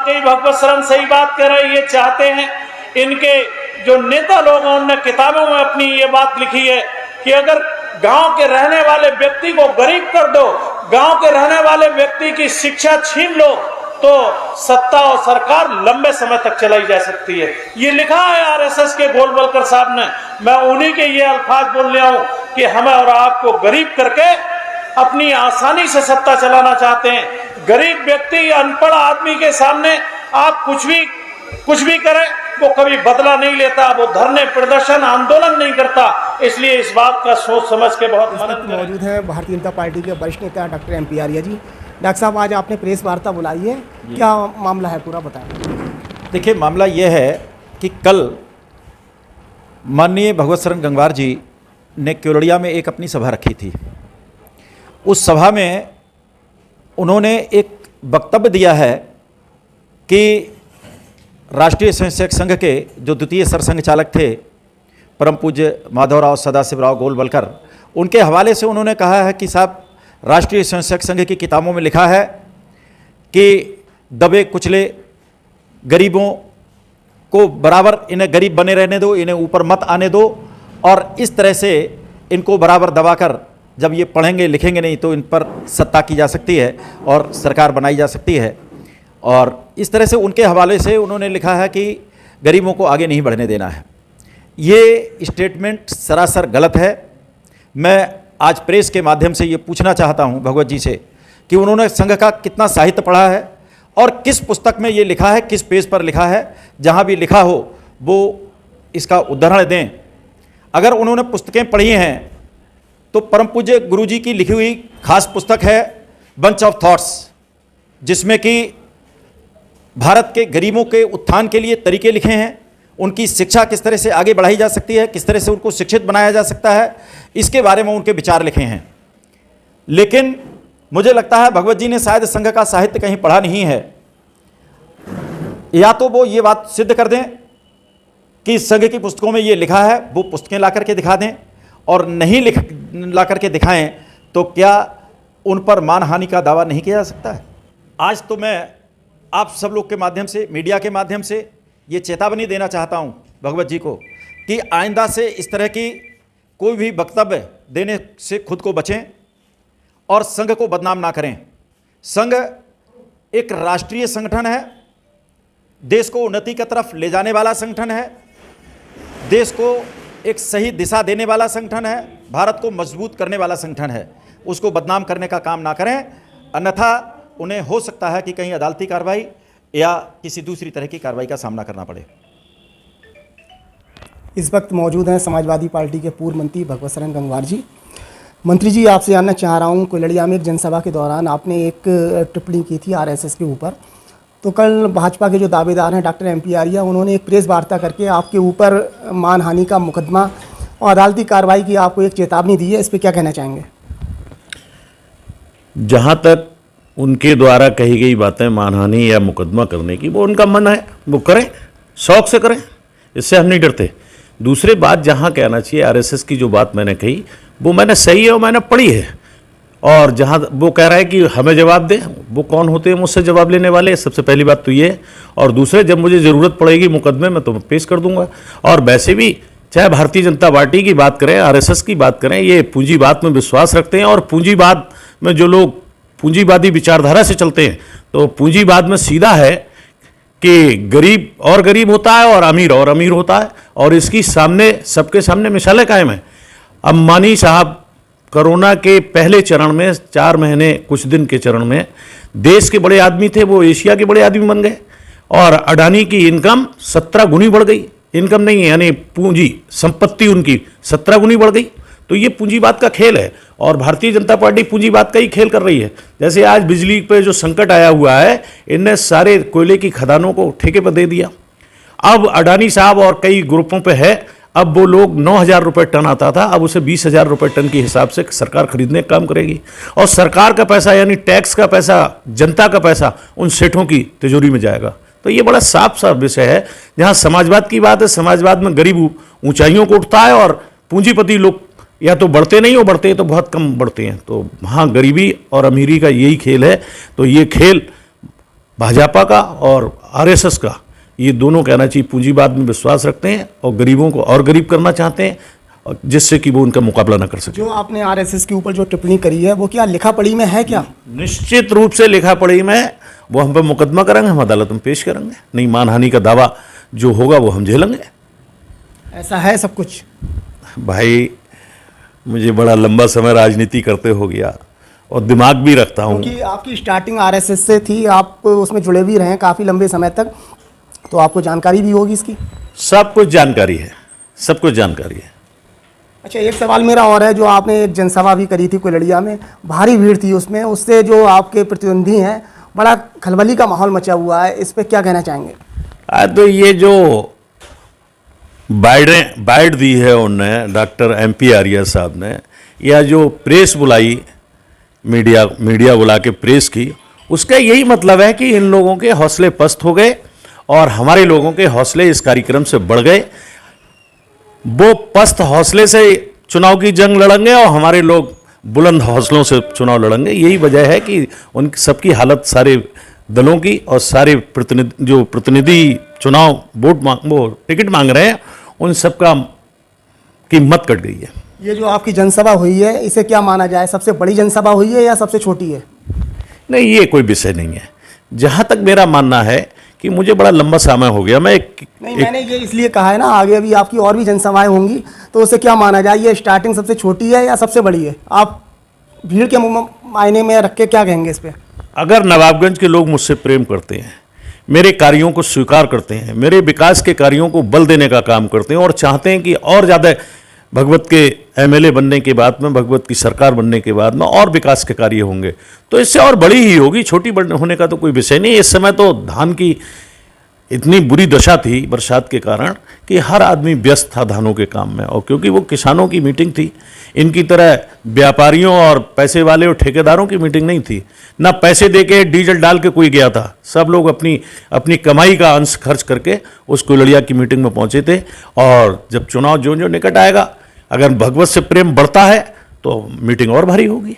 वाकई भगवत शरण सही बात कह रहे हैं। ये चाहते हैं, इनके जो नेता लोग हैं उन्होंने किताबों में अपनी ये बात लिखी है कि अगर गांव के रहने वाले व्यक्ति को गरीब कर दो, गांव के रहने वाले व्यक्ति की शिक्षा छीन लो, तो सत्ता और सरकार लंबे समय तक चलाई जा सकती है। ये लिखा है आरएसएस के गोलवलकर साहब ने। मैं उन्हीं के ये अल्फाज बोल रहा हूं कि हमें और आपको गरीब करके अपनी आसानी से सत्ता चलाना चाहते हैं। गरीब व्यक्ति, अनपढ़ आदमी के सामने आप कुछ भी करें, वो कभी बदला नहीं लेता, वो धरने, प्रदर्शन, आंदोलन नहीं करता। इसलिए इस बात का सोच समझ के बहुत मौजूद है भारतीय जनता पार्टी के वरिष्ठ नेता doctor MP Arya ji. Doctor साहब, आज आपने प्रेस वार्ता बुलाई है, क्या मामला है, पूरा बताएं। देखिए, मामला ये है कि कल माननीय भगवत शरण गंगवार जी ने केवड़िया में एक अपनी सभा रखी थी। उस सभा में उन्होंने एक वक्तव्य दिया है कि राष्ट्रीय स्वयंसेवक संघ के जो द्वितीय सरसंघ चालक थे परम पूज्य माधवराव सदाशिवराव गोलवलकर, उनके हवाले से उन्होंने कहा है कि साहब, राष्ट्रीय स्वयंसेवक संघ की किताबों में लिखा है कि दबे कुचले गरीबों को बराबर, इन्हें गरीब बने रहने दो, इन्हें ऊपर मत आने दो, और इस तरह से इनको बराबर दबाकर जब ये पढ़ेंगे लिखेंगे नहीं तो इन पर सत्ता की जा सकती है और सरकार बनाई जा सकती है। और इस तरह से उनके हवाले से उन्होंने लिखा है कि गरीबों को आगे नहीं बढ़ने देना है। ये स्टेटमेंट सरासर गलत है। मैं आज प्रेस के माध्यम से ये पूछना चाहता हूँ भगवत जी से कि उन्होंने संघ का कितना साहित्य पढ़ा है और किस पुस्तक में ये लिखा है, किस पेज पर लिखा है। जहाँ भी लिखा हो वो इसका उदाहरण दें। अगर उन्होंने पुस्तकें पढ़ी हैं तो परम पूज्य गुरु जी की लिखी हुई खास पुस्तक है बंच ऑफ थॉट्स, जिसमें कि भारत के गरीबों के उत्थान के लिए तरीके लिखे हैं, उनकी शिक्षा किस तरह से आगे बढ़ाई जा सकती है, किस तरह से उनको शिक्षित बनाया जा सकता है, इसके बारे में उनके विचार लिखे हैं। लेकिन मुझे लगता है भगवत जी ने शायद संघ का साहित्य कहीं पढ़ा नहीं है। या तो वो ये बात सिद्ध कर दें कि संघ की पुस्तकों में ये लिखा है, वो पुस्तकें ला करके दिखा दें, और नहीं ला करके दिखाएं तो क्या उन पर मानहानि का दावा नहीं किया जा सकता है। आज तो मैं आप सब लोग के माध्यम से, मीडिया के माध्यम से ये चेतावनी देना चाहता हूं भगवत जी को कि आइंदा से इस तरह की कोई भी वक्तव्य देने से खुद को बचें और संघ को बदनाम ना करें। संघ एक राष्ट्रीय संगठन है, देश को उन्नति की तरफ ले जाने वाला संगठन है, देश को एक सही दिशा देने वाला संगठन है, भारत को मजबूत करने वाला संगठन है। उसको बदनाम करने का काम ना करें, अन्यथा उन्हें हो सकता है कि कहीं अदालती कार्रवाई या किसी दूसरी तरह की कार्रवाई का सामना करना पड़े। इस वक्त मौजूद हैं समाजवादी पार्टी के पूर्व मंत्री भगवत शरण गंगवार जी। मंत्री जी, आपसे जानना चाह रहा हूँ, कोयलड़िया में एक जनसभा के दौरान आपने एक टिप्पणी की थी RSS के ऊपर। तो कल भाजपा के जो दावेदार हैं डॉक्टर MP आर्या, उन्होंने एक प्रेस वार्ता करके आपके ऊपर मानहानि का मुकदमा और अदालती कार्रवाई की आपको एक चेतावनी दी है। इस पर क्या कहना चाहेंगे? जहाँ तक उनके द्वारा कही गई बातें मानहानि या मुकदमा करने की, वो उनका मन है, वो करें, शौक से करें, इससे हम नहीं डरते। दूसरी बात जहाँ कहना चाहिए, RSS की जो बात मैंने कही वो मैंने सही है और मैंने पढ़ी है। और जहाँ वो कह रहा है कि हमें जवाब दे, वो कौन होते हैं मुझसे जवाब लेने वाले? सबसे पहली बात तो ये है। और दूसरे, जब मुझे ज़रूरत पड़ेगी मुकदमे में तो मैं पेश कर दूंगा। और वैसे भी चाहे भारतीय जनता पार्टी की बात करें, RSS की बात करें, ये पूंजीवाद में विश्वास रखते हैं। और पूंजीवाद में जो लोग पूंजीवादी विचारधारा से चलते हैं, तो पूंजीवाद में सीधा है कि गरीब और गरीब होता है और अमीर होता है। और इसकी सामने, सबके सामने मिसालें कायम हैं। अंबानी साहब कोरोना के पहले चरण में 4 महीने कुछ दिन के चरण में देश के बड़े आदमी थे, वो एशिया के बड़े आदमी बन गए। और अडानी की इनकम 17 गुनी बढ़ गई। इनकम नहीं, यानी पूंजी संपत्ति उनकी 17 गुनी बढ़ गई। तो ये पूंजीवाद का खेल है और भारतीय जनता पार्टी पूंजीवाद का ही खेल कर रही है। जैसे आज बिजली पे जो संकट आया हुआ है, इनने सारे कोयले की खदानों को ठेके पर दे दिया। अब अडानी साहब और कई ग्रुपों पे है, अब वो लोग 9,000 रुपये टन आता था, अब उसे 20,000 रुपये टन के हिसाब से सरकार खरीदने का काम करेगी। और सरकार का पैसा, यानी टैक्स का पैसा, जनता का पैसा उन सेठों की तिजोरी में जाएगा। तो ये बड़ा साफ साफ विषय है। जहाँ समाजवाद की बात है, समाजवाद में गरीब ऊंचाइयों को उठता है और पूंजीपति लोग या तो बढ़ते नहीं हो, बढ़ते तो बहुत कम बढ़ते हैं। तो वहाँ गरीबी और अमीरी का यही खेल है। तो ये खेल भाजपा का और आरएसएस का, ये दोनों कहना चाहिए पूंजीवाद में विश्वास रखते हैं और गरीबों को और गरीब करना चाहते हैं, जिससे कि वो उनका मुकाबला ना कर सके। जो आपने आरएसएस के ऊपर जो टिप्पणी करी है वो क्या लिखा पढ़ी में है क्या? निश्चित रूप से लिखा पढ़ी में, वो हम पे मुकदमा करेंगे, हम अदालत में पेश करेंगे। नहीं, मानहानि का दावा जो होगा वो हम झेलेंगे। ऐसा है सब कुछ? भाई, मुझे बड़ा लंबा समय राजनीति करते हो गया और दिमाग भी रखता हूँ। क्योंकि आपकी स्टार्टिंग आरएसएस से थी, आप उसमें जुड़े भी रहे हैं काफ़ी लंबे समय तक, तो आपको जानकारी भी होगी इसकी। सब कुछ जानकारी है, सब कुछ जानकारी है। अच्छा, एक सवाल मेरा और है, जो आपने एक जनसभा भी करी थी कोलड़िया में, भारी भीड़ थी उसमें, उससे जो आपके प्रतिद्वंदी हैं बड़ा खलबली का माहौल मचा हुआ है, इस पर क्या कहना चाहेंगे? तो ये जो बाइट दी है उनने, डॉक्टर MP आर्या साहब ने, या जो प्रेस बुलाई, मीडिया बुला के प्रेस की, उसका यही मतलब है कि इन लोगों के हौसले पस्त हो गए और हमारे लोगों के हौसले इस कार्यक्रम से बढ़ गए। वो पस्त हौसले से चुनाव की जंग लड़ेंगे और हमारे लोग बुलंद हौसलों से चुनाव लड़ेंगे। यही वजह है कि उन सबकी हालत, सारे दलों की और सारे प्रतिनिधि चुनाव वो टिकट मांग रहे हैं, उन सबका कीमत कट गई है। ये जो आपकी जनसभा हुई है, इसे क्या माना जाए, सबसे बड़ी जनसभा हुई है या सबसे छोटी है? नहीं, ये कोई विषय नहीं है। जहाँ तक मेरा मानना है कि मुझे बड़ा लंबा समय हो गया, मैंने ये इसलिए कहा है ना, आगे अभी आपकी और भी जनसभाएं होंगी, तो उसे क्या माना जाए, ये स्टार्टिंग सबसे छोटी है या सबसे बड़ी है? आप भीड़ के मायने में रख के क्या कहेंगे इस पर? अगर नवाबगंज के लोग मुझसे प्रेम करते हैं, मेरे कार्यों को स्वीकार करते हैं, मेरे विकास के कार्यों को बल देने का काम करते हैं और चाहते हैं कि और ज़्यादा भगवत के MLA बनने के बाद में, भगवत की सरकार बनने के बाद में और विकास के कार्य होंगे, तो इससे और बड़ी ही होगी, छोटी होने का तो कोई विषय नहीं। इस समय तो धान की इतनी बुरी दशा थी बरसात के कारण कि हर आदमी व्यस्त था धानों के काम में, और क्योंकि वो किसानों की मीटिंग थी, इनकी तरह व्यापारियों और पैसे वाले और ठेकेदारों की मीटिंग नहीं थी। ना पैसे देके डीजल डाल के कोई गया था, सब लोग अपनी कमाई का अंश खर्च करके उस कोलड़िया की मीटिंग में पहुंचे थे। और जब चुनाव जो निकट आएगा, अगर भगवत से प्रेम बढ़ता है तो मीटिंग और भारी होगी।